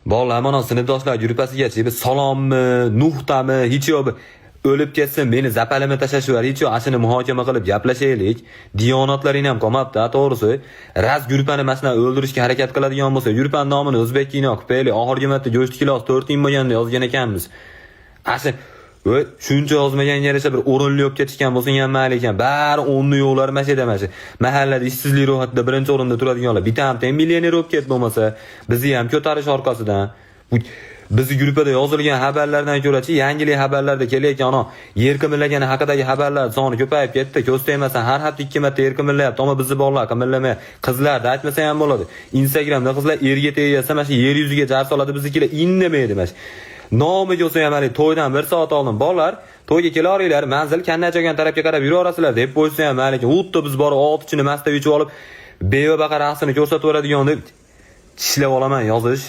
Bolalar mana sinfdoshlar grupasigacha bir salommi, nuqtami, hech yo'q o'lib ketsin, meni zapalima tashlashlar, hech yo'q ashini muhokama qilib gaplashaylik. Diyonatlaring ham qolmabdi, to'g'risi. Raz grupani maslan o'ldirishga harakat qiladigan bo'lsa, grupan nomini o'zbek kino qilib, oxirgi marta go'sht kilosi 4 ming bo'lganda yozgan ekanmiz. Asl shuncha yozmagan yarasha bir o'rinli olib ketishgan bo'lsin ham mayli ekan. Bari o'nni yo'qlar mashedamasi. Mahallada ishsizlik ro'yxatida birinchi o'rinda turadiganlar bitta ham millioner olib ket bo'lmasa, bizni ham ko'tarish orqasidan. Bizi gruppada yozilgan xabarlardan ko'ra-chi, yangilik xabarlarda kelayotgan yer qimirlagani haqidagi xabarlar soni ko'payib ketdi. Ko'z tegmasan har hafta 2 marta yer qimirlayapti, ammo bizni bolalar qimirlamay. Qizlarda aytmasa ham bo'ladi. Instagramda qizlar erga tegsa, mana shu yer yuziga jar soladi, biznikilar indamaydi mana. Nomiga o'sa ham to'ydan 1 soat oldin bolalar to'yga kelaveringlar, manzil kannachagan tarafga qarab yuraverasizlar deb qo'ysa ham mayli. Xuddi biz borib oltichini masta yechib olib, beva baqa raqsini ko'rsatib beradigan deb tishlab olaman yozish.